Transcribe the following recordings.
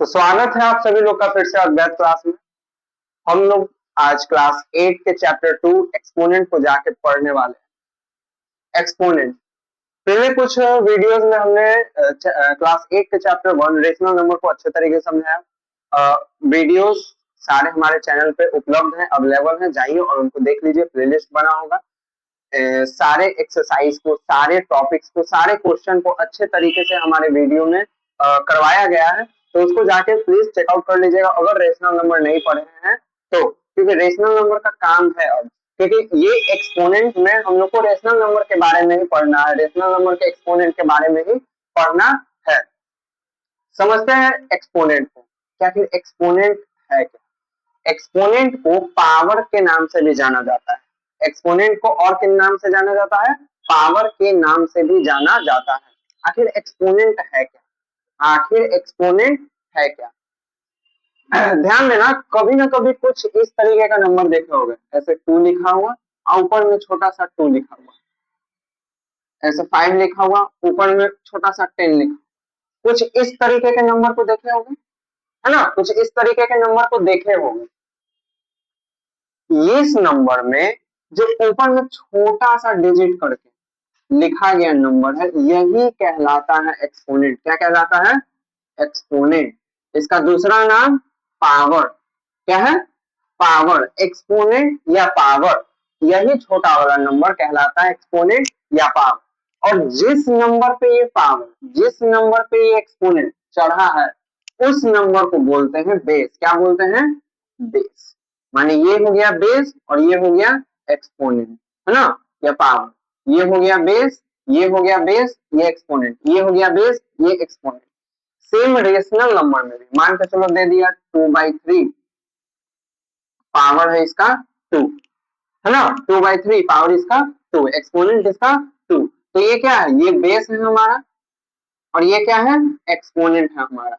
तो स्वागत है आप सभी लोग का फिर से अज्ञात क्लास में। हम लोग आज क्लास 8 के चैप्टर 2 एक्सपोनेंट को जाके पढ़ने वाले हैं। एक्सपोनेंट पहले कुछ वीडियोस में हमने क्लास 8 के चैप्टर 1 रेशनल नंबर को अच्छे तरीके से समझाया। वीडियोस सारे हमारे चैनल पे उपलब्ध हैं, अवेलेबल हैं, जाइए और उनको देख लीजिए। प्लेलिस्ट बना होगा, सारे एक्सरसाइज को, सारे टॉपिक्स को, सारे क्वेश्चन को अच्छे तरीके से हमारे वीडियो में करवाया गया है, तो उसको जाके प्लीज चेकआउट कर लीजिएगा अगर रेशनल नंबर नहीं पढ़े हैं तो। क्योंकि रेशनल नंबर का काम है अब, क्योंकि ये एक्सपोनेंट में हम लोग को रेशनल नंबर के बारे में ही पढ़ना है, रेशनल नंबर के एक्सपोनेंट के बारे में ही पढ़ना है। समझते हैं एक्सपोनेंट को। क्या फिर एक्सपोनेंट है क्या? एक्सपोनेंट को पावर के नाम से भी जाना जाता है। एक्सपोनेंट को और किन नाम से जाना जाता है? पावर के नाम से भी जाना जाता है। आखिर एक्सपोनेंट है क्या? आखिर एक्सपोनेंट है क्या? ध्यान देना, कभी ना कभी कुछ इस तरीके का नंबर देखे होगे, ऐसे 2 लिखा हुआ और ऊपर में छोटा सा 2 लिखा हुआ, ऐसे 5 लिखा हुआ, ऊपर में छोटा सा 10 लिखा। कुछ इस तरीके के नंबर को देखे होंगे, है ना? कुछ इस तरीके के नंबर को देखे होंगे। इस नंबर में जो ऊपर में छोटा सा डिजिट करके लिखा गया नंबर है, यही कहलाता है एक्सपोनेंट। क्या कहलाता है? एक्सपोनेंट। इसका दूसरा नाम पावर। क्या है? पावर। एक्सपोनेंट या पावर, यही छोटा वाला नंबर कहलाता है एक्सपोनेंट या पावर। और जिस नंबर पे ये पावर, जिस नंबर पे ये एक्सपोनेंट चढ़ा है, उस नंबर को बोलते हैं बेस। क्या बोलते हैं? बेस। माने ये हो गया बेस और ये हो गया एक्सपोनेंट, है ना? या पावर। ये हो गया बेस, ये हो गया बेस, ये एक्सपोनेंट, ये हो गया बेस, ये एक्सपोनेंट। सेम रेशनल नंबर में भी मान के चलो दे दिया 2/3, पावर है इसका 2, है ना? 2/3 पावर इसका 2, एक्सपोनेंट इसका 2। तो ये क्या है? ये बेस है हमारा और ये क्या है? एक्सपोनेंट है हमारा।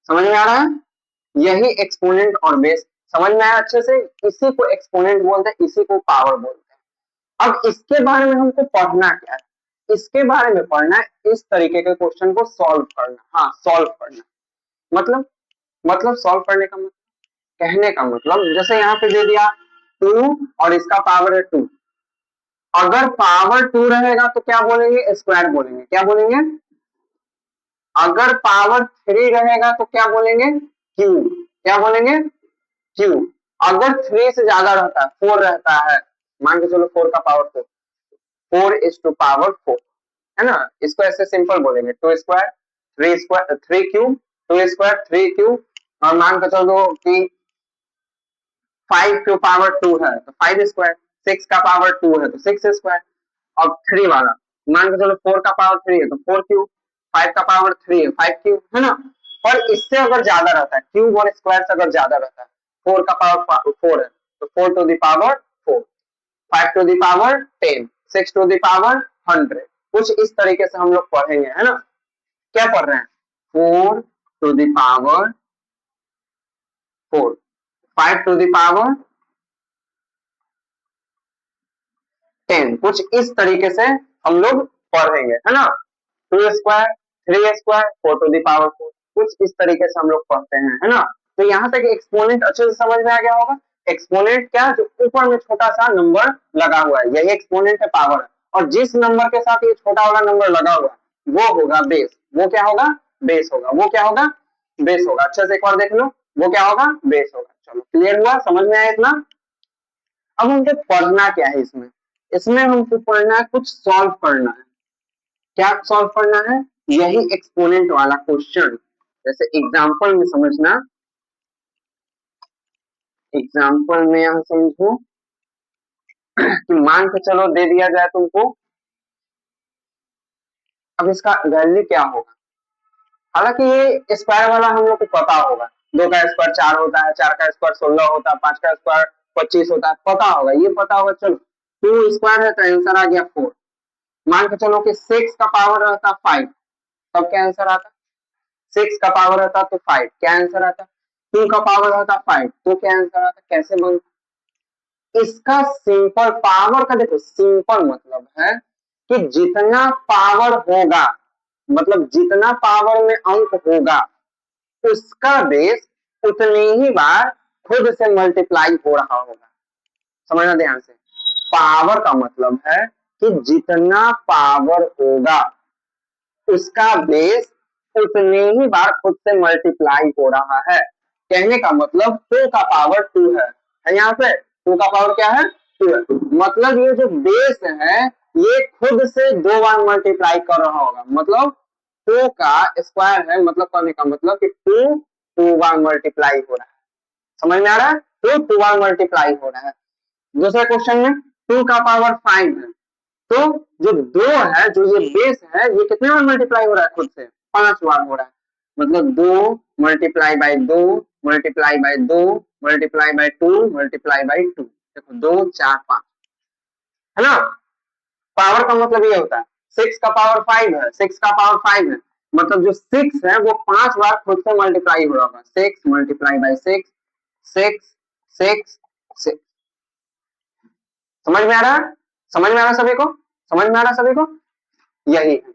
समझ में आ रहा है? यही एक्सपोनेंट और बेस। समझ में आया अच्छे से? इसी को एक्सपोनेंट बोलते हैं, इसी को पावर बोलते हैं। अब इसके बारे में हमको पढ़ना क्या है? इसके बारे में पढ़ना है इस तरीके के क्वेश्चन को सॉल्व करना। हाँ, सॉल्व करना मतलब सॉल्व करने का मतलब, कहने का मतलब, जैसे यहाँ पे दे दिया 2 और इसका पावर है 2। अगर पावर 2 रहेगा तो क्या बोलेंगे? स्क्वायर बोलेंगे। क्या बोलेंगे? अगर पावर 3 रहेगा तो क्या बोलेंगे? क्यूब। क्या बोलेंगे? क्यूब। अगर 3 से ज्यादा रहता है, 4 रहता है, मान के चलो 4 का पावर 4, 4 इज टू पावर 4, है ना? इसको ऐसे सिंपल बोलेंगे 2 square 3 square 3 cube, 2 square 3 cube, और मान के चलो कि 5 टू पावर 2 है तो 5 स्क्वायर, 6 का पावर 2 है तो 6 स्क्वायर, और 3 वाला मान के चलो 4 का पावर 3 है तो 4 क्यूब, 5 का पावर 3 है 5 क्यूब, है ना? और इससे अगर ज्यादा रहता है, क्यूब और स्क्वायर से अगर ज्यादा रहता है, 4 का पावर 4 है तो 4 to the power 4, 5 to the power 10, 6 to the power 100। कुछ इस तरीके से हम लोग पढ़ेंगे, है ना? क्या पढ़ रहे हैं? 4 to the power 4, 5 to the power 10। कुछ इस तरीके से हम लोग पढ़ेंगे, है ना? 2 square 3 square 4 to the power 4, कुछ इस तरीके से हम लोग पढ़ते हैं, है ना? तो यहाँ तक एक्सपोनेंट अच्छे से समझ में आ गया होगा। एक्सपोनेंट क्या? जो ऊपर में छोटा सा नंबर लगा हुआ है, यही एक्सपोनेंट है, पावर है। और जिस नंबर के साथ ये छोटा वाला नंबर लगा हुआ है वो होगा बेस। वो क्या होगा? बेस होगा। वो क्या होगा? बेस होगा। अच्छे से एक बार देख लो, वो क्या होगा? बेस होगा। चलो, क्लियर हुआ? समझ में आया इतना? अब हमको पढ़ना क्या है इसमें? इसमें हमको पढ़ना है, कुछ सॉल्व करना है। क्या सॉल्व करना है? यही एक्सपोनेंट वाला क्वेश्चन। जैसे एग्जांपल में समझना, एग्जांपल में यहां समझो कि मान के चलो दे दिया जाए तुमको, अब इसका वैल्यू क्या होगा? हालांकि ये स्क्वायर वाला हम लोग को पता होगा, 2 का स्क्वायर 4 होता है, 4 का स्क्वायर 16 होता है, 5 का स्क्वायर 25 होता है, पता होगा, ये पता होगा। चलो 2 स्क्वायर है तो आंसर आ गया 4। मान के चलो कि 6 का पावर रहता 5, तब क्या आंसर आता? 6 का पावर रहता तो 5, क्या आंसर आता? 2 का पावर रहता 5, तो क्या आंसर आता? कैसे बनता? इसका सिंपल पावर का देखो, सिंपल मतलब है कि जितना पावर होगा, मतलब जितना पावर में अंक होगा, उसका बेस उतनी ही बार खुद से मल्टीप्लाई हो रहा होगा। समझना ध्यान से, पावर का मतलब है कि जितना पावर होगा उसका बेस उतने ही बार खुद से मल्टीप्लाई हो रहा है। कहने का मतलब 2 का पावर 2 है यहाँ पे 2 का पावर क्या है 2 है। मतलब ये जो बेस है ये खुद से 2 बार मल्टीप्लाई कर रहा होगा, मतलब 2 का स्क्वायर है, मतलब करने का मतलब कि 2 बार मल्टीप्लाई हो रहा है। समझ में आ रहा है, 2 बार मल्टीप्लाई हो रहा है। दूसरे क्वेश्चन में 2 का पावर 5 है, तो जो 2 है, जो ये बेस है, ये कितने बार मल्टीप्लाई हो रहा है खुद से 5 बार हो रहा है। मतलब 2 multiply by 2 multiply by 2 multiply by 2 multiply by 2, देखो 2 4 5 है ना। पावर का मतलब ये होता है 6 का पावर 5 है, 6 का पावर 5 है, मतलब जो 6 है वो 5 बार खुद से मल्टीप्लाई हो रहा होगा। 6 मल्टीप्लाई बाय 6 6 6 6। समझ में आ रहा है, समझ में आ रहा सभी को, समझ में आ रहा सभी को, यही है।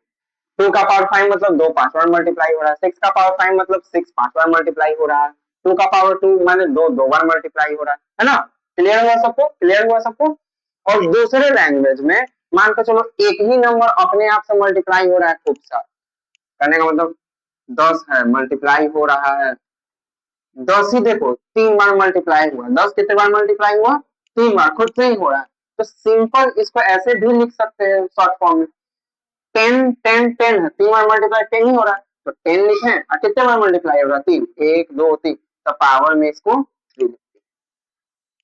2 का पावर 5 मतलब 2 5 बार मल्टीप्लाई हो रहा है, 6 का पावर 5 मतलब 6 5 बार मल्टीप्लाई हो रहा है, 2 का पावर 2 माने 2 बार मल्टीप्लाई हो रहा है ना। क्लियर हुआ सबको, क्लियर हुआ सबको। और दूसरे लैंग्वेज में मान के चलो एक ही नंबर अपने आप से मल्टीप्लाई हो रहा है खूब सारा, कहने का मतलब 10 है मल्टीप्लाई हो रहा है, 10 ही देखो 3 बार मल्टीप्लाई हुआ, 10 कितने बार मल्टीप्लाई हुआ 3 बार, खुद से ही हो रहा है। तो सिंपल इसको ऐसे भी लिख सकते हैं शॉर्ट फॉर्म में, 10 10 10 है, 3 बार मल्टीप्लाई 10 ही हो रहा है, तो 10 लिखे और कितने बार मल्टीप्लाई हो रहा है 3, 1 2 3, तो पावर में इसको 3 लिखते हैं।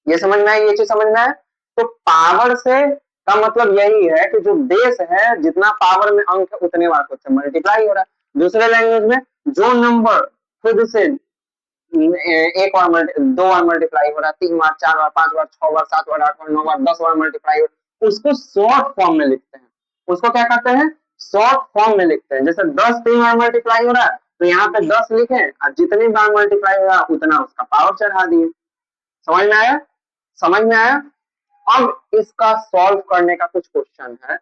ये समझ में आया, ये चीज समझ में आया। तो पावर से का मतलब यही है कि जो बेस है जितना पावर में अंक है उतने बार खुद से मल्टीप्लाई हो रहा है। दूसरे लैंग्वेज में जो नंबर खुद से एक बार 2 बार मल्टीप्लाई हो रहा है, 3 बार 4 बार 5 बार 6 बार 7 बार 8 बार 9 बार 10 बार मल्टीप्लाई हो रहा है, उसको शॉर्ट फॉर्म में लिखते हैं। उसको क्या करते हैं, शॉर्ट फॉर्म में लिखते हैं। जैसे 10 3 बार मल्टीप्लाई हो रहा है तो यहाँ पे 10 लिखे और जितनी बार मल्टीप्लाई हो रहा है उतना उसका पावर चढ़ा दिए। समझ में आया, समझ में आया। अब इसका सॉल्व करने का कुछ क्वेश्चन है,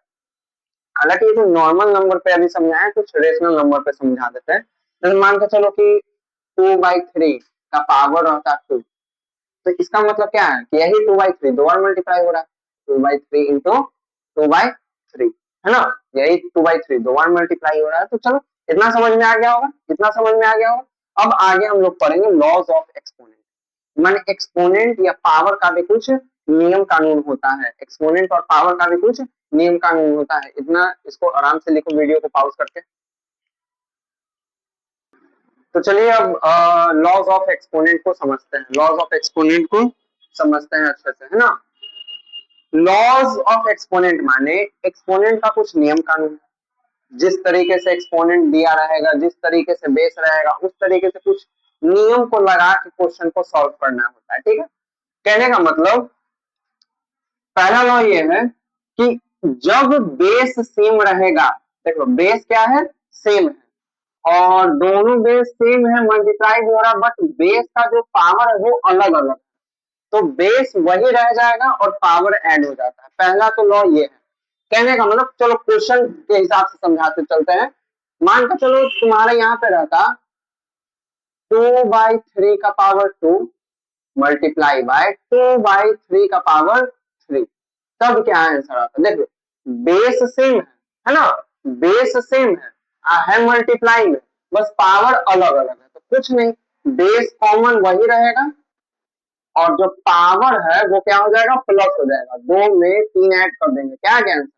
हालांकि ये तो नॉर्मल नंबर पे अभी समझाया, कुछ रेशनल नंबर पे समझा देते हैं। जैसे मान के चलो कि 2/3 का पावर रहता है 2, तो इसका मतलब क्या है कि यही 2/3 2 बार मल्टीप्लाई हो रहा है, 2/3 इंटू 2/3 है ना, यही 2/3 2 बार मल्टीप्लाई हो रहा है। तो चलो इतना समझ में आ गया होगा, इतना समझ में आ गया होगा। अब आगे हम लोग पढ़ेंगे लॉज ऑफ एक्सपोनेंट, माने एक्सपोनेंट या पावर का भी कुछ नियम कानून होता है, एक्सपोनेंट और पावर का भी कुछ नियम कानून होता है। इतना इसको आराम से लिखो वीडियो को पॉज करके। तो चलिए अब लॉज ऑफ एक्सपोनेंट को समझते हैं, लॉज ऑफ एक्सपोनेंट को समझते हैं अच्छे से, है ना। लॉज ऑफ एक्सपोनेंट माने एक्सपोनेंट का कुछ नियम कानून, जिस तरीके से एक्सपोनेंट दिया रहेगा, जिस तरीके से बेस रहेगा, उस तरीके से कुछ नियम को लगा के क्वेश्चन को सॉल्व करना होता है, ठीक है। कहने का मतलब पहला लॉ ये है कि जब बेस सेम रहेगा, देखो बेस क्या है सेम है और दोनों बेस सेम है, मल्टीप्लाई हो रहा, बट बेस का जो पावर है वो अलग अलग, तो बेस वही रह जाएगा और पावर ऐड हो जाता है। पहला तो लॉ ये है। कहने का मतलब चलो क्वेश्चन के हिसाब से समझाते चलते हैं। मान कर चलो तुम्हारे यहाँ पे रहता 2/3 का पावर 2 मल्टीप्लाई बाय 2/3 का पावर 3, तब क्या आंसर आता है। देखो बेस सेम है ना, बेस सेम है मल्टीप्लाई में, बस पावर अलग अलग है, तो कुछ नहीं, बेस कॉमन वही रहेगा और जो पावर है वो क्या हो जाएगा प्लस हो जाएगा, 2 में 3 ऐड कर देंगे, क्या आ गया आंसर।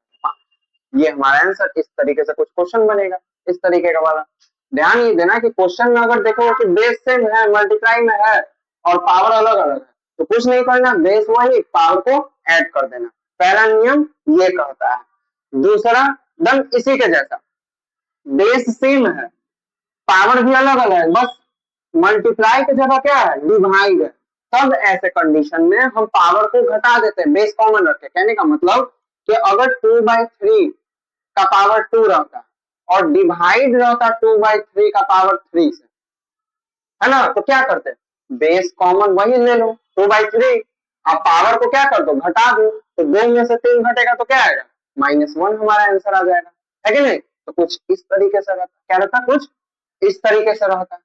ये हमारा आंसर। इस तरीके से कुछ क्वेश्चन बनेगा, इस तरीके का वाला। ध्यान ये देना कि क्वेश्चन में अगर देखो कि बेस सेम है मल्टीप्लाई में है और पावर अलग अलग है, तो कुछ नहीं करना, बेस वही पावर को ऐड कर देना। पहला नियम ये कहता है। दूसरा दम इसी के जैसा, बेस सेम है पावर भी अलग अलग है, बस मल्टीप्लाई की जगह क्या है डिवाइड है, तब ऐसे कंडीशन में हम पावर को घटा देते हैं, बेस कॉमन रखे। कहने का मतलब कि अगर 2/3 का पावर 2 रहता और डिवाइड रहता 2/3 का पावर 3 से, है ना, तो क्या करते बेस कॉमन वही ले लो 2/3, अब पावर को क्या कर दो घटा दो, तो 2 में से 3 घटेगा तो क्या आएगा -1, हमारा आंसर आ जाएगा, है कि नहीं। तो कुछ इस तरीके से रहता, क्या रहता कुछ इस तरीके से रहता।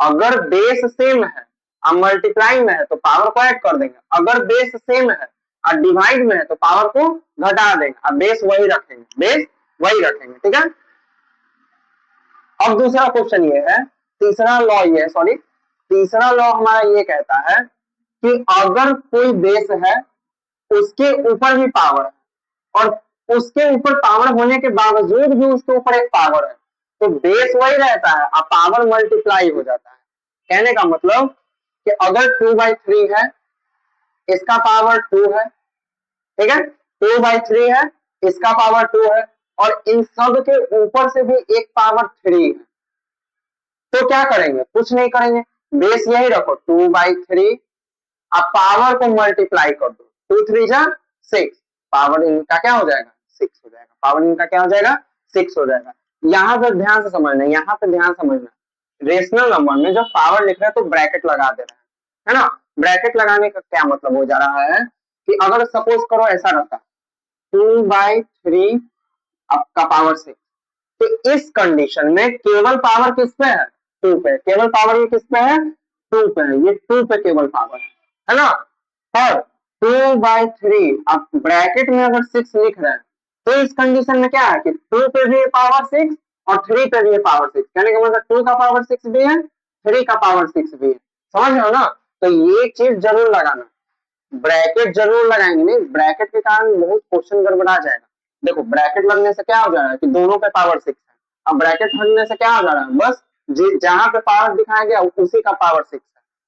अगर बेस सेम है और मल्टीप्लाई में है तो पावर को ऐड कर देंगे, अगर बेस सेम है और डिवाइड में है तो पावर को घटा देंगे और बेस वही रखेंगे, बेस वही रखेंगे, ठीक है। अब दूसरा क्वेश्चन ये है, तीसरा लॉ ये, सॉरी तीसरा लॉ हमारा ये कहता है कि अगर कोई बेस है उसके ऊपर भी पावर है और उसके ऊपर पावर होने के बावजूद भी उसके ऊपर एक पावर है तो बेस वही रहता है और पावर मल्टीप्लाई हो जाता है। कहने का मतलब कि अगर 2/3 है, इसका पावर 2 है, ठीक है, 2/3 है, इसका पावर 2 है और इन सब के ऊपर से भी एक पावर 3 है, तो क्या करेंगे, कुछ नहीं करेंगे, बेस यही रखो 2/3, अब पावर को मल्टीप्लाई कर दो, 2 3 जा 6, पावर इनका क्या हो जाएगा 6 हो जाएगा, पावर इनका क्या हो जाएगा 6 हो जाएगा। यहाँ पर ध्यान से समझना, यहाँ पे ध्यान समझना, रेशनल नंबर में जब पावर लिख रहे हैं तो ब्रैकेट लगा दे रहे हैं, है ना। ब्रैकेट लगाने का क्या मतलब हो जा रहा है कि अगर सपोज करो ऐसा रहता 2/3 आपका पावर 6, तो इस कंडीशन में केवल पावर किस पे है 2 पे, केवल पावर ये किस पे है 2 पे है, ये 2 पे केवल पावर है ना। और 2/3 आप ब्रैकेट में अगर 6 लिख रहे हैं तो इस कंडीशन में क्या है कि 2 पे भी पावर 6 और 3 पे भी पावर 6, कहने का मतलब 2 का पावर 6 भी है, 3 का पावर 6 भी है, समझ रहे हो ना। तो ये चीज जरूर लगाना, ब्रैकेट जरूर लगाएंगे, नहीं ब्रैकेट के कारण बहुत क्वेश्चन गड़बड़ा जाएगा। देखो ब्रैकेट लगने से क्या हो जा रहा है कि दोनों पे पावर 6 है, अब ब्रैकेट हटने से क्या हो जा रहा है, बस जहां पे पावर दिखाया गया उसी का पावर 6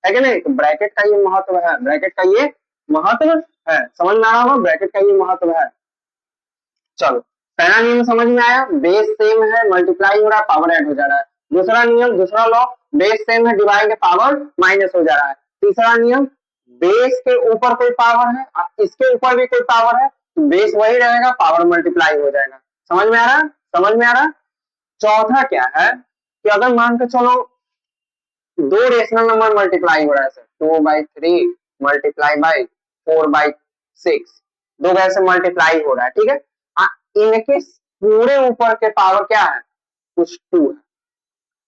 है कि नहीं। तो ब्रैकेट का ये महत्व है, ब्रैकेट का ये महत्व है, समझ में आ रहा होगा, ब्रैकेट का ये महत्व है। चलो पहला नियम समझ में आया, बेस सेम है मल्टीप्लाई हो रहा है पावर ऐड हो जा रहा है। दूसरा नियम, दूसरा लॉ, बेस सेम है डिवाइड पावर माइनस हो जा रहा है। तीसरा नियम, बेस के ऊपर कोई पावर है इसके ऊपर भी कोई पावर है तो बेस वही रहेगा, पावर मल्टीप्लाई हो जाएगा। समझ में आ रहा, समझ में आ रहा। चौथा क्या है कि अगर मान के चलो दो रेशनल नंबर मल्टीप्लाई हो रहा है, 2/3 मल्टीप्लाई बाई 4/6, दो वैसे मल्टीप्लाई हो रहा है, ठीक है। इनके पूरे ऊपर के पावर क्या है, कुछ 2 है।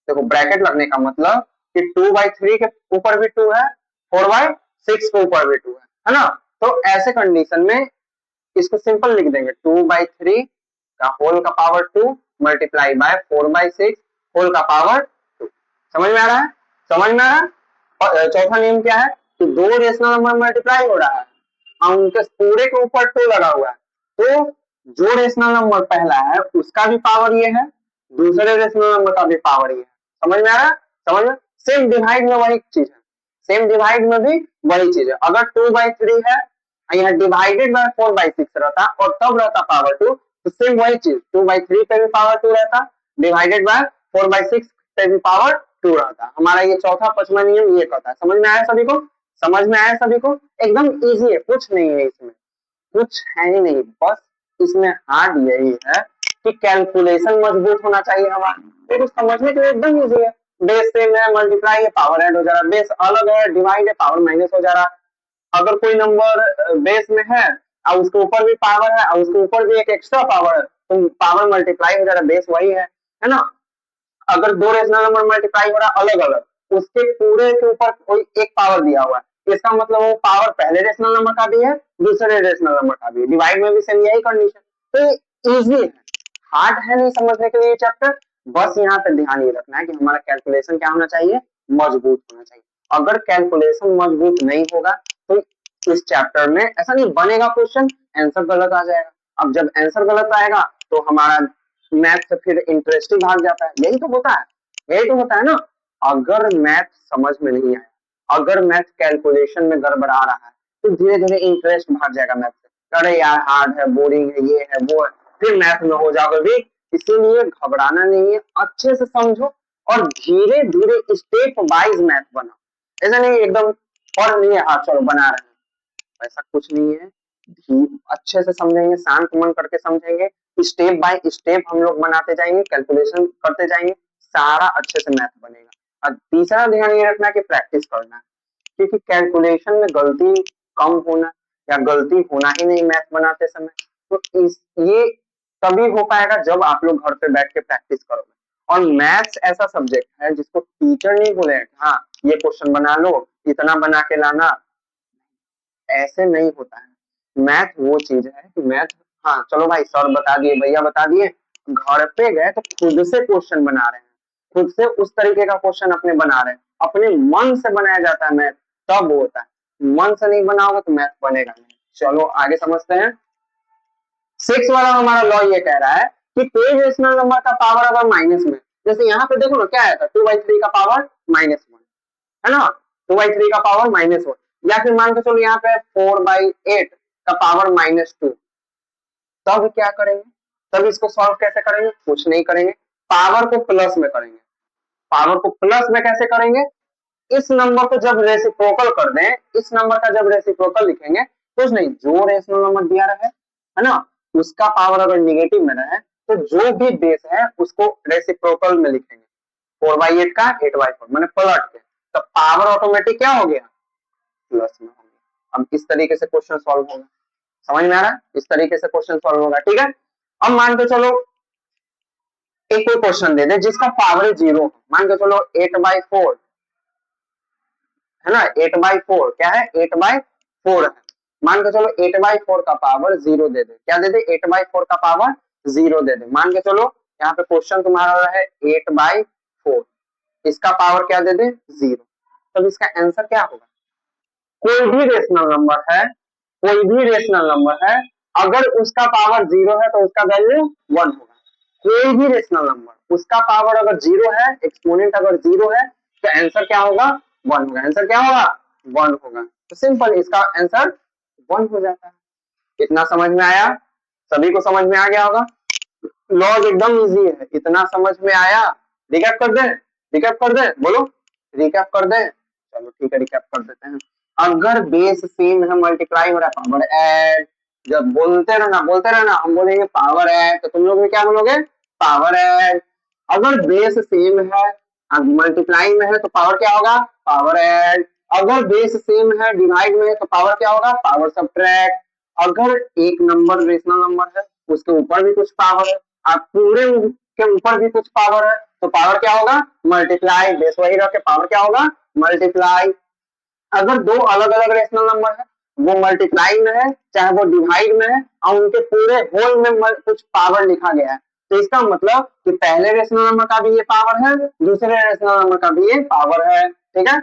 देखो ब्रैकेट लगने का मतलब कि 2/3 के ऊपर भी 2 है, 4/6 के ऊपर भी 2 है ना। तो ऐसे कंडीशन में इसको सिंपल लिख देंगे, 2/3 का होल का पावर 2 मल्टीप्लाई बाय 4/6 होल का पावर 2। समझ में आ रहा है, समझ में आ रहा है। और चौथा नियम क्या है कि दो रेशनल नंबर मल्टीप्लाई हो रहा है और उनके पूरे के ऊपर 2 लगा हुआ है, तो जो रेशनल नंबर पहला है उसका भी पावर ये है, दूसरे रेशनल नंबर का भी पावर ये है। समझ में आ रहा है, समझ में। सेम डिवाइड में वही चीज है, सेम डिवाइड में भी वही चीज है। अगर 2/3 है यहाँ डिवाइडेड बाय 4/6 रहता और तब रहता पावर 2, तो सेम वही चीज 2/3 पे भी पावर 2 रहता, डिवाइडेड बाय 4/6 पे भी पावर 2 रहता। हमारा ये चौथा पांचवा नियम ये कहता है। समझ में आया सभी को, समझ में आया सभी को, एकदम इजी है, कुछ नहीं है इसमें, कुछ है ही नहीं, बस इसमें हार्ड यही है कि कैलकुलेशन मजबूत होना चाहिए हमारा, तो समझने के लिए एकदम इजी है। बेस सेम है मल्टीप्लाई है पावर ऐड हो जा रहा है, बेस अलग है डिवाइड है पावर माइनस हो जा रहा है। अगर कोई नंबर बेस में है और उसके ऊपर भी पावर है और उसके ऊपर भी एक एक्स्ट्रा पावर है तो पावर मल्टीप्लाई हो जा रहा है, बेस वही है ना। अगर दो रेशनल नंबर मल्टीप्लाई हो रहा है अलग अलग, उसके पूरे के ऊपर कोई एक पावर दिया हुआ है, इसका मतलब वो पावर पहले रेशनल नंबर का भी है दूसरे रेशनल नंबर का भी है, डिवाइड में भी सेम यही कंडीशन। तो इजी है, हार्ड है नहीं समझने के लिए चैप्टर, बस यहाँ पे ध्यान ये रखना है कि हमारा कैलकुलेशन क्या होना चाहिए, मजबूत होना चाहिए। अगर कैलकुलेशन मजबूत नहीं होगा तो इस चैप्टर में ऐसा नहीं बनेगा क्वेश्चन आंसर गलत आ जाएगा। अब जब आंसर गलत आएगा तो हमारा मैथ से फिर इंटरेस्ट ही भाग जाता है, यही तो होता है, यही तो होता है ना। अगर मैथ समझ में नहीं आया, अगर मैथ कैलकुलेशन में गड़बड़ा रहा है तो धीरे धीरे इंटरेस्ट भाग जाएगा मैथ से, अरे यार हार्ड है, बोरिंग है, ये है वो है, फिर मैथ में हो जाओगे वीक। इसीलिए घबराना नहीं है, अच्छे से समझो और धीरे धीरे स्टेप वाइज मैथ बनाओ। ऐसा नहीं एकदम और नहीं है हाँ चलो बना रहे हैं, ऐसा कुछ नहीं है। अच्छे से समझेंगे, शांत मन करके समझेंगे, स्टेप बाय स्टेप हम लोग बनाते जाएंगे, कैलकुलेशन करते जाएंगे, सारा अच्छे से मैथ बनेगा। और तीसरा ध्यान ये रखना है कि प्रैक्टिस करना है, क्योंकि कैलकुलेशन में गलती कम होना या गलती होना ही नहीं मैथ बनाते समय, तो इस ये तभी हो पाएगा जब आप लोग घर पे बैठ के प्रैक्टिस करोगे। और मैथ्स ऐसा सब्जेक्ट है जिसको टीचर नहीं बोले हाँ ये क्वेश्चन बना लो, इतना बना के लाना, ऐसे नहीं होता है। मैथ वो चीज है कि मैथ, हाँ चलो भाई सर बता दिए, भैया बता दिए, घर पे गए तो खुद से क्वेश्चन बना रहे हैं, खुद से उस तरीके का क्वेश्चन अपने बना रहे हैं, अपने मन से बनाया जाता है मैथ, तब वो होता है। मन से नहीं बना होगा तो मैथ बनेगा नहीं। चलो आगे समझते हैं। 6 वाला हमारा लॉ ये कह रहा है कि कोई रेशनल नंबर का पावर अगर माइनस में, जैसे यहाँ पे देखो ना क्या आया था, 2/3 का पावर -1 है ना, 2/3 का पावर -1, या फिर मान के चलो यहाँ पे 4/8 का पावर -2, तब क्या करेंगे, तब इसको सॉल्व कैसे करेंगे, कुछ नहीं करेंगे, पावर को प्लस में करेंगे। पावर को प्लस में कैसे करेंगे, इस नंबर को जब रेसिप्रोकल कर दें, इस नंबर का जब रेसिप्रोकल लिखेंगे, कुछ नहीं, जो रेशनल नंबर दिया रहा है ना, उसका पावर अगर निगेटिव में रहे तो जो भी बेस है उसको रेसिप्रोकल में लिखेंगे, 4/8 का 8/4 मैंने पलट के, तो पावर ऑटोमेटिक क्या हो गया, प्लस में हो गया। अब इस तरीके से क्वेश्चन सॉल्व होगा, समझ में आ रहा है, इस तरीके से क्वेश्चन सॉल्व होगा, ठीक है। अब मान के चलो एक कोई क्वेश्चन दे दे जिसका पावर 0, मान के चलो 8/4 है ना, 8/4 क्या है, 8/4 है, मान के चलो 8/4 का पावर 0 दे दे, क्या दे दे, 8/4 का पावर 0 दे दे, मान के चलो यहाँ पे क्वेश्चन तुम्हारा है 8/4, इसका पावर क्या दे दे, 0, तब इसका आंसर क्या होगा, कोई भी रेशनल नंबर है, कोई भी रेशनल नंबर है, अगर उसका पावर 0 है तो उसका वैल्यू 1 होगा, कोई भी रेशनल नंबर उसका पावर अगर 0 है, एक्सपोनेंट अगर 0 है तो आंसर क्या होगा, 1 होगा, आंसर क्या होगा, 1 होगा, तो सिंपल इसका आंसर 1 हो जाता है। इतना समझ में आया, सभी को समझ में आ गया होगा, लॉज एकदम इजी है, इतना समझ में आया, रिकैप कर दे, रिकैप कर दे, बोलो रिकैप कर दे, चलो ठीक है रिकैप कर देते हैं। अगर बेस सेम है, मल्टीप्लाई हो रहा है, पावर ऐड, जब बोलते रहना हम बोलेंगे पावर ऐड, तो तुम लोग भी क्या बोलोगे, पावर ऐड। अगर बेस सेम है, मल्टीप्लाई में है तो पावर क्या होगा, पावर ऐड। अगर बेस सेम है, डिवाइड में है तो पावर क्या होगा, पावर सब्ट्रैक्ट। अगर एक नंबर रेशनल नंबर है, उसके ऊपर भी कुछ पावर है, आप पूरे के ऊपर भी कुछ पावर है, तो पावर क्या होगा, मल्टीप्लाई, बेस वही रख के पावर क्या होगा, मल्टीप्लाई। अगर दो अलग अलग रेशनल नंबर है, वो मल्टीप्लाई में है चाहे वो डिवाइड में है, और उनके पूरे होल में कुछ पावर लिखा गया है, तो इसका मतलब कि पहले रेशनल नंबर का भी ये पावर है, दूसरे रेशनल नंबर का भी ये पावर है, ठीक है।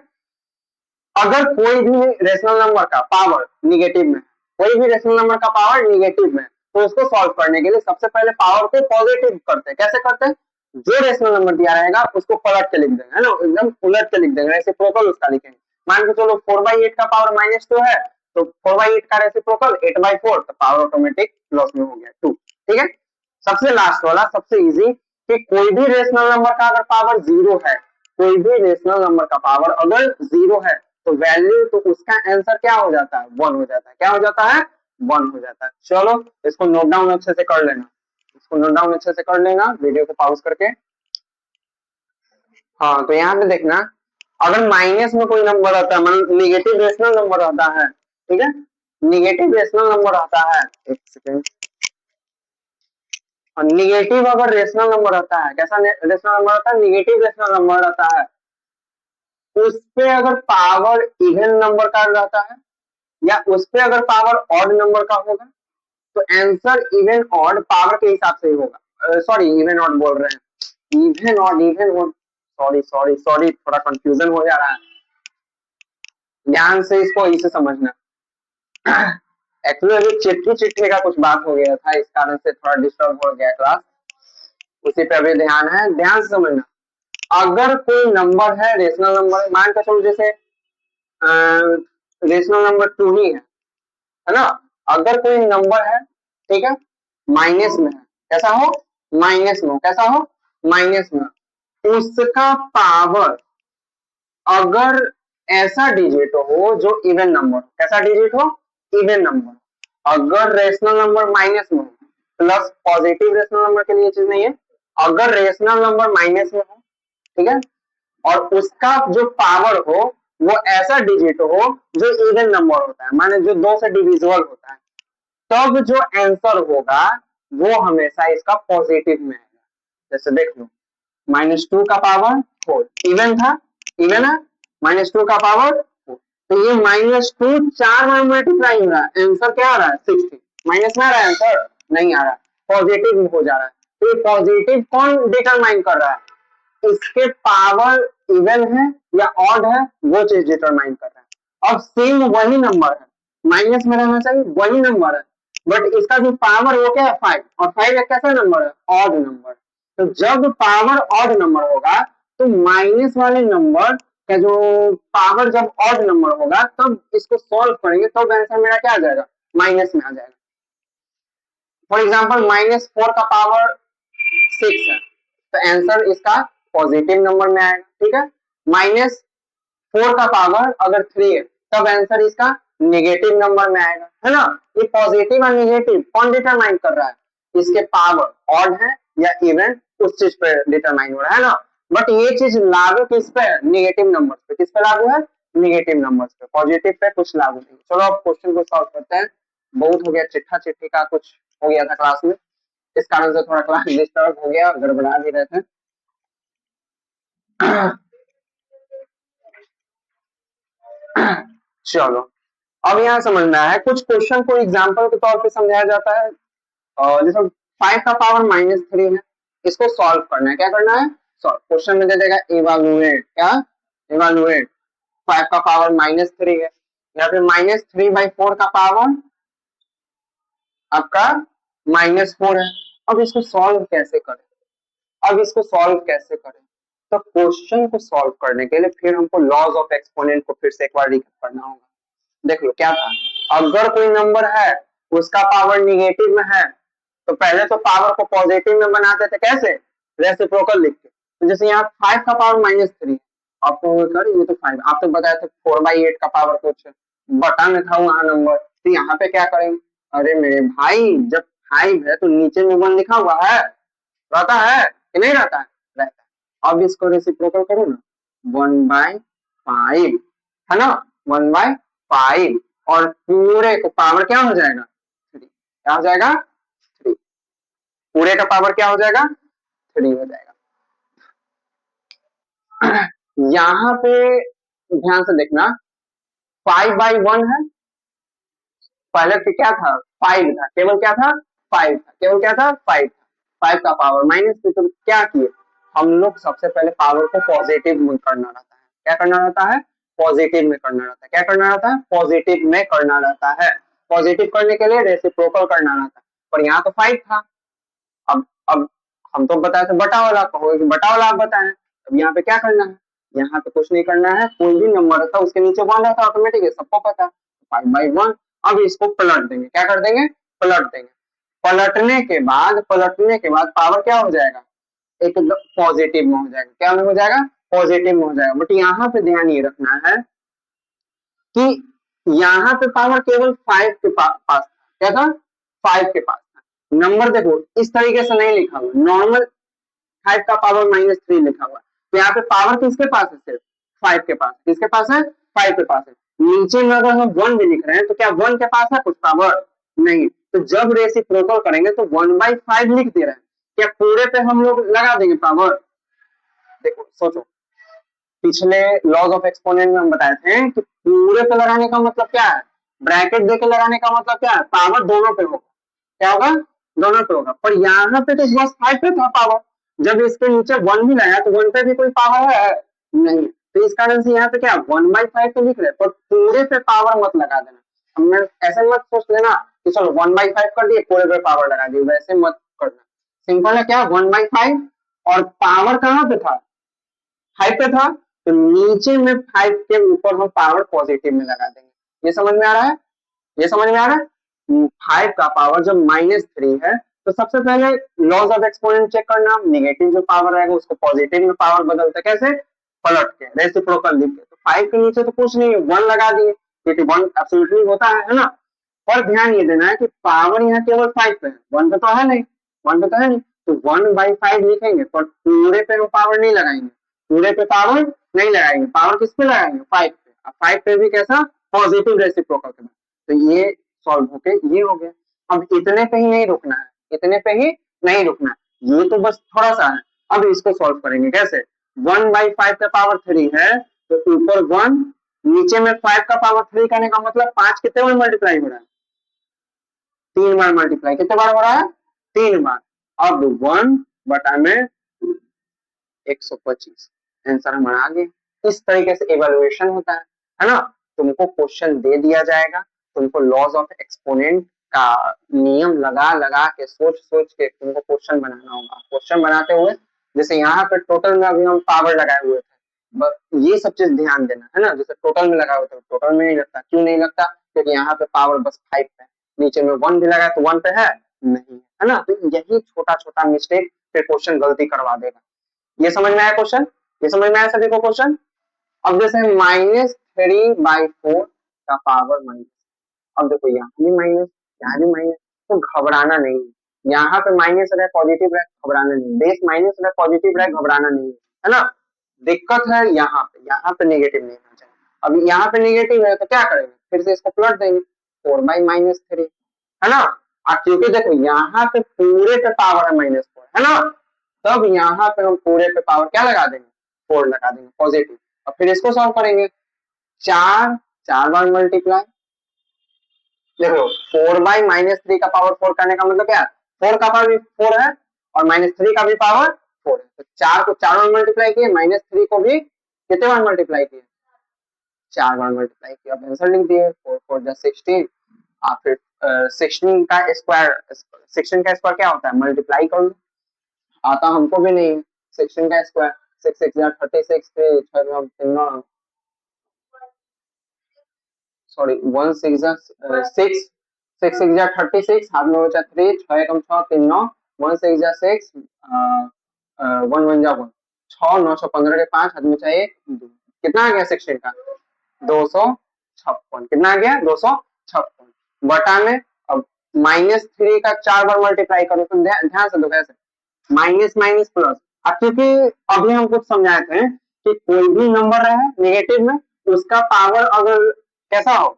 अगर कोई भी रेशनल नंबर का पावर निगेटिव में, कोई भी रेशनल नंबर का पावर निगेटिव में, तो उसको सॉल्व करने के लिए सबसे पहले पावर को पॉजिटिव करते हैं, कैसे करते हैं, जो रेशनल नंबर दिया रहेगा उसको पलट के लिख देंगे, है ना, एकदम उलट के लिख देंगे, रेसिप्रोकल उसका लिखेंगे। मान के चलो 4/8 का पावर -2 है, तो 4/8 का रेसिप्रोकल 8/4, तो पावर ऑटोमेटिक प्लस में हो गया 2, ठीक है। सबसे लास्ट वाला सबसे इजी, कि कोई भी रेशनल नंबर का अगर पावर 0 है, कोई भी रेशनल नंबर का पावर अगर 0 है तो वैल्यू, तो उसका आंसर क्या हो जाता है, 1 हो जाता है, क्या हो जाता है, 1 हो जाता है। चलो इसको नोट डाउन अच्छे से कर लेना, इसको नोट डाउन अच्छे से कर लेना, वीडियो को पॉज करके। हाँ तो यहाँ पे देखना, अगर माइनस में कोई नंबर आता है, मतलब निगेटिव रेशनल नंबर आता है, ठीक है, निगेटिव रेशनल नंबर आता है, एक सेकेंड, और निगेटिव अगर रेशनल नंबर आता है, कैसा रेशनल नंबर आता है, निगेटिव रेशनल नंबर आता है, उस पे अगर पावर इवन नंबर का रहता है, या उस पे अगर पावर ऑड नंबर का होगा, तो आंसर इवन ऑड पावर के हिसाब से ही होगा, सॉरी इवन ऑड बोल रहे हैं, even odd, sorry sorry sorry, थोड़ा कंफ्यूजन हो जा रहा है, ध्यान से इसको इसे समझना। एक्चुअली अभी चिट्ठी चिट्ठी का कुछ बात हो गया था, इस कारण से थोड़ा डिस्टर्ब हो गया क्लास, उसी पे अभी ध्यान है, ध्यान से समझना। अगर कोई नंबर है, रेशनल नंबर, मान के चलो जैसे रेशनल नंबर 2 ही है ना, अगर कोई नंबर है, ठीक है, माइनस में है, कैसा हो, माइनस में हो, कैसा हो, माइनस में, उसका पावर अगर ऐसा डिजिट हो जो इवन नंबर, कैसा डिजिट हो, इवन नंबर, अगर रेशनल नंबर माइनस में हो, प्लस पॉजिटिव रेशनल नंबर के लिए चीज नहीं है, अगर रेशनल नंबर माइनस में हो, ठीक है, और उसका जो पावर हो वो ऐसा डिजिट हो जो इवन नंबर होता है, माने जो 2 से डिविजिबल होता है, तब जो आंसर होगा वो हमेशा इसका पॉजिटिव में आएगा। जैसे देख लो, -2 का पावर 4 इवन था, इवन है, -2 का पावर 4। तो ये -2 4 बार मल्टीप्लाई हो रहा है, आंसर क्या आ रहा है 60। माइनस में आ रहा है आंसर, नहीं आ रहा, पॉजिटिव हो जा रहा है। तो ये पॉजिटिव कौन डिटरमाइन कर रहा है, इसके पावर इवन है या ऑड है वो चीज डिटरमाइन कर रहा है। अब सेम वही नंबर है, माइनस में रहना चाहिए, वही नंबर है, बट इसका जो पावर वो क्या है 5, और 5 एक कैसा नंबर है, ऑड नंबर। तो जब पावर ऑड नंबर होगा तो माइनस वाले नंबर का जो पावर जब ऑड नंबर होगा तब इसको सॉल्व करेंगे तो आंसर मेरा क्या आ जाएगा, माइनस में आ जाएगा। फॉर एग्जाम्पल -4 का पावर 6 है तो आंसर इसका पॉजिटिव नंबर में आएगा, ठीक है। -4 का पावर अगर 3 है तब आंसर इसका नेगेटिव नंबर में आएगा, है ना। ये पॉजिटिव और नेगेटिव कौन डिटरमाइन कर रहा है, इसके पावर ऑड है या इवन, उस चीज पे डिटरमाइन हो रहा है ना। बट ये चीज लागू किस पे है, नेगेटिव नंबर पे। किस पे लागू है, नेगेटिव नंबर पे, पॉजिटिव पे कुछ लागू नहीं। चलो अब क्वेश्चन को सॉल्व करते हैं। बहुत हो गया चिट्ठा चिट्ठी का, कुछ हो गया था क्लास में, इस कारण से थोड़ा क्लास डिस्टर्ब हो गया, गड़बड़ा भी रहे थे। चलो अब यहाँ समझना है, कुछ क्वेश्चन को एग्जाम्पल के तौर पे समझाया जाता है। जैसे 5 का पावर -3 है, इसको सॉल्व करना है। क्या करना है, सॉल्व। क्वेश्चन में दे देगा इवेलुएट, क्या इवेलुएट 5 का पावर -3 है, या फिर -3/4 का पावर आपका -4 है। अब इसको सॉल्व कैसे करें, अब इसको सॉल्व कैसे करें, तो क्वेश्चन को सॉल्व करने के लिए फिर हमको लॉज ऑफ एक्सपोनेंट को फिर से एक बार रिकैप करना होगा। देख लो क्या था, अगर कोई नंबर है उसका पावर निगेटिव में है तो पहले तो पावर को पॉजिटिव में बनाते थे, कैसे, रेसिप्रोकल लिख के। तो जैसे यहाँ 5 का पावर -3, आपको सर ये तो 5, आप तो बताए थे 4/8 का पावर कुछ बटा में था वहां नंबर, तो यहाँ पे क्या करेंगे, अरे मेरे भाई जब 5 है तो नीचे में 1 लिखा हुआ है, रहता है कि नहीं रहता है, रहता है। अब इसको रेसिप्रोकल करो ना, 1/5 है ना, 1/5, और पूरे को पावर क्या हो जाएगा 3, क्या हो जाएगा 3, पूरे का पावर क्या हो जाएगा 3 हो जाएगा। यहाँ पे ध्यान से देखना, 5/1 है, पहले तो क्या था 5 था, केवल क्या था 5 था, केवल क्या था 5 था, 5 का पावर -3। तो क्या किए हम लोग, सबसे पहले पावर को पॉजिटिव में करना रहता है। क्या करना रहता है, पॉजिटिव में करना रहता है। क्या करना रहता है, पॉजिटिव में करना रहता है। पॉजिटिव करने के लिए रेसिप्रोकल करना रहता है, पर यहाँ तो 5 था। अब हम तो बताए थे बटा वाला, कहोगे कि बटा वाला आप बताएं, अब यहाँ पे क्या करना है, यहाँ पे कुछ नहीं करना है, कोई भी नंबर रहता है उसके नीचे 1 रहता है, ऑटोमेटिक है, सबको पता है 5/1। अब इसको पलट देंगे, क्या कर देंगे, पलट देंगे। पलटने के बाद पावर क्या हो जाएगा, एक पॉजिटिव में हो जाएगा। क्या में हो जाएगा, पॉजिटिव में हो जाएगा। बट यहाँ पे ध्यान ये रखना है कि यहाँ पे पावर केवल 5 के पास था, क्या था 5 के पास था। नंबर देखो इस तरीके से नहीं लिखा हुआ, नॉर्मल 5 का पावर -3 लिखा हुआ, तो यहाँ पे पावर किसके पास है, सिर्फ 5 के पास। किसके पास है, 5 के पास है। नीचे में अगर हम 1 भी लिख रहे हैं तो क्या 1 के पास है कुछ पावर, नहीं। तो जब रेसिप्रोकल करेंगे तो 1/5 लिख दे रहे हैं, क्या पूरे पे हम लोग लगा देंगे पावर। देखो सोचो, पिछले लॉज ऑफ एक्सपोनेंट में हम बताए थे कि पूरे पे लगाने का मतलब क्या है, ब्रैकेट देके लगाने का मतलब क्या है, पावर दोनों पे होगा। क्या होगा, दोनों पे होगा। पर यहाँ पे तो बस 5 पे था पावर, जब इसके नीचे 1 भी लगाया तो 1 पे भी कोई पावर है नहीं। तो इस कारण से यहाँ पे क्या 1/5 तो लिख रहे, पर पूरे पे पावर मत लगा देना। हमने ऐसे मत सोच लेना कि चलो 1/5 कर दिए पूरे पे पावर लगा दी, वैसे मत करना। सिंपल है, क्या 1/5 और पावर कहाँ पे था 5 पे था, तो नीचे में 5 के ऊपर हम पावर पॉजिटिव में लगा देंगे। ये समझ में आ रहा है, ये समझ में आ रहा है। 5 का पावर जब -3 है तो सबसे पहले लॉज ऑफ एक्सपोनेंट चेक करना, नेगेटिव जो पावर रहेगा उसको पॉजिटिव में पावर बदलते कैसे, पलट के रेसिप्रोकल लिख के। तो 5 के नीचे तो कुछ नहीं, 1 लगा दिए क्योंकि 1 एब्सोल्युटली होता है ना। पर ध्यान ये देना है कि पावर यहाँ केवल 5 पे है, 1 पे तो है नहीं, 1 पे तो है नहीं। तो 1/5 लिखेंगे पर पूरे पे वो पावर नहीं लगाएंगे, पूरे पे पावर नहीं लगाएंगे। पावर किस पे लगाएंगे, 5 पे। अब 5 पे भी कैसा, पॉजिटिव रेसिप्रोकल के। तो ये सॉल्व होके ये हो गया। अब इतने पे ही नहीं रुकना है, इतने पे ही नहीं रुकना है, ये तो बस थोड़ा सा है। अब इसको सॉल्व करेंगे कैसे, 1/5 का पावर 3 है तो ऊपर 1 नीचे में 5 का पावर 3 करने का मतलब 5 कितने बार मल्टीप्लाई हो रहा है, 3 बार मल्टीप्लाई, कितने बार हो रहा है, 3 बार। अब 1 बटा में 125 आंसर हमारा आ गया। इस तरीके से इवैल्यूएशन होता है ना। तुमको क्वेश्चन दे दिया जाएगा, तुमको लॉज ऑफ एक्सपोनेंट का नियम लगा लगा के सोच सोच के तुमको क्वेश्चन बनाना होगा। क्वेश्चन बनाते हुए जैसे यहाँ पे टोटल में अभी हम पावर लगाए हुए थे, ये सब चीज ध्यान देना है ना। जैसे टोटल में लगाए हुए थे, टोटल में नहीं लगता, क्यों नहीं लगता, क्योंकि यहाँ पे पावर बस 5 है, नीचे में 1 भी लगा तो 1 पे है नहीं, है ना। तो यही छोटा छोटा मिस्टेक फिर क्वेश्चन गलती करवा देगा। ये समझ में आया क्वेश्चन, ये समझ में आया सभी को क्वेश्चन। अब जैसे -3/4 का पावर माइनस, अब देखो यहाँ भी माइनस, यहाँ भी माइनस, तो घबराना नहीं, यहाँ पे माइनस रहे पॉजिटिव रहे घबराना नहीं, बेस माइनस रहे पॉजिटिव रहे घबराना नहीं, है ना। दिक्कत है यहाँ पे नेगेटिव नहीं होना चाहिए। अब यहाँ पे नेगेटिव है तो क्या करेंगे, फिर से इसको प्लट देंगे, 4/-3, है ना। क्योंकि देखो यहाँ पे पूरे पे पावर है -4, है ना, तब यहाँ पे हम पूरे पे पावर क्या लगा देंगे, 4 लगा देंगे पॉजिटिव। और फिर इसको सॉल्व करेंगे, 4 बार मल्टीप्लाई, देखो 4/-3 का पावर 4 करने का मतलब क्या है, 4 का पावर भी 4 है और -3 का भी पावर 4 है, तो 4 को 4 बार मल्टीप्लाई किए, -3 को भी कितने बार मल्टीप्लाई किए, 4 बार मल्टीप्लाई किया। अब आंसर लिख दिए, 4×4=16। आप फिर 16 का स्क्वायर क्या होता है, मल्टीप्लाई कर लो, आता हमको भी नहीं, 16 का स्क्वायर 6×6=36, 6×6=36, हाथ में बचा 3, 6×6 3 9, 1×6 1 6 915 के 5, हाथ में बचा 1 2, कितना आ गया 16 का 256, कितना आ गया 256 बटा में। अब -3 का 4 बार मल्टीप्लाई करो तो ध्यान से दो कैसे, माइनस माइनस प्लस। अब क्योंकि अभी हम कुछ समझाए थे कि कोई भी नंबर रहे नेगेटिव में, उसका पावर अगर कैसा हो,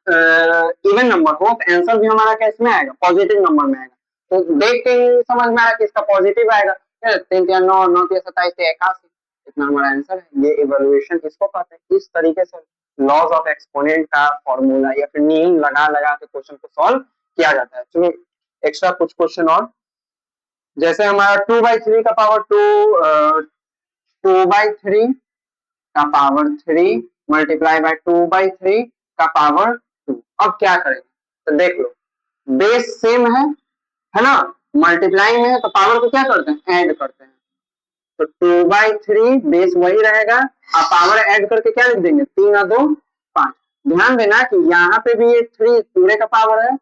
इवन नंबर हो, तो आंसर भी हमारा कैसे में आएगा, पॉजिटिव नंबर में आएगा। तो देख के ही समझ में आया कि इसका पॉजिटिव आएगा, 3×9 9×3=87, इतना हमारा आंसर है। ये इवैल्यूएशन इसको कहते हैं। इस तरीके से लॉज ऑफ एक्सपोनेंट का फॉर्मूला या फिर नियम लगा लगा के क्वेश्चन को सॉल्व किया जाता है। चलो एक्स्ट्रा कुछ क्वेश्चन और, जैसे हमारा 2/3 का पावर 2/3 का पावर 3 मल्टीप्लाई बाय 2/3 का पावर 2। अब क्या करेंगे, तो देख लो, बेस सेम है ना, मल्टीप्लाई में है तो पावर को क्या करते हैं, ऐड करते हैं, तो 2/3 बेस वही रहेगा, आप पावर ऐड करके क्या लिख देंगे, 3 और 2 5। ध्यान देना कि यहाँ पे भी ये 3 पूरे का पावर है,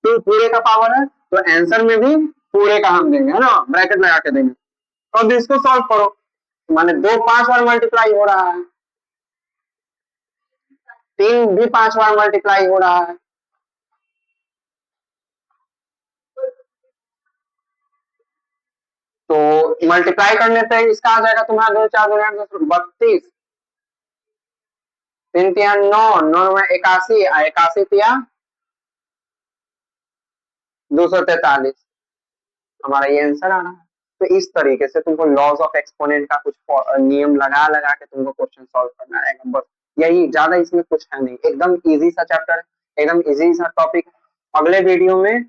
2 पूरे का पावर है, तो आंसर में भी पूरे का हम देंगे, है ना, ब्रैकेट लगा के देंगे। तो अब इसको सॉल्व करो, माने 2 5 बार मल्टीप्लाई हो रहा है, 3 भी 5 बार मल्टीप्लाई हो रहा है, तो मल्टीप्लाई करने पे इसका आ जाएगा तुम्हारा 2 4 32, 3 तिया 9, 9 में 81, 81 तिया 243, हमारा ये आंसर आ रहा है। तो इस तरीके से तुमको लॉज ऑफ एक्सपोनेंट का कुछ नियम लगा लगा के तुमको क्वेश्चन सॉल्व करना रहेगा, बस यही, ज्यादा इसमें कुछ है नहीं, एकदम इजी सा चैप्टर है, एकदम इजी सा टॉपिक। अगले वीडियो में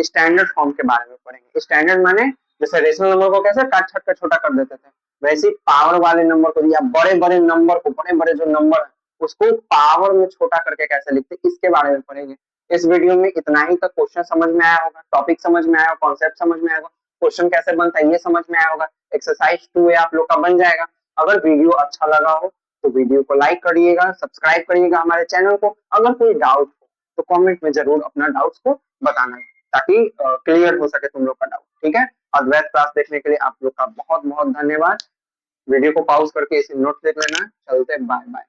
स्टैंडर्ड फॉर्म के बारे में पढ़ेंगे। स्टैंडर्ड माने जैसे रेशनल नंबर को कैसे काट छट कर छोटा कर देते थे, वैसे पावर वाले नंबर को या बड़े बड़े नंबर को, बड़े बड़े जो नंबर है उसको पावर में छोटा करके कैसे लिखते, इसके बारे में पढ़ेंगे। इस वीडियो में इतना ही तक। क्वेश्चन समझ में आया होगा, टॉपिक समझ में आया होगा, कॉन्सेप्ट समझ में आया होगा, क्वेश्चन कैसे बनता है ये समझ में आया होगा, एक्सरसाइज 2 आप लोग का बन जाएगा। अगर वीडियो अच्छा लगा हो तो वीडियो को लाइक करिएगा, सब्सक्राइब करिएगा हमारे चैनल को। अगर कोई डाउट हो तो कमेंट में जरूर अपना डाउट्स को बताना है, ताकि क्लियर हो सके तुम लोग का डाउट, ठीक है। अद्वैत क्लास देखने के लिए आप लोग का बहुत बहुत धन्यवाद। वीडियो को पॉज करके इसे नोट लिख लेना। चलते, बाय बाय।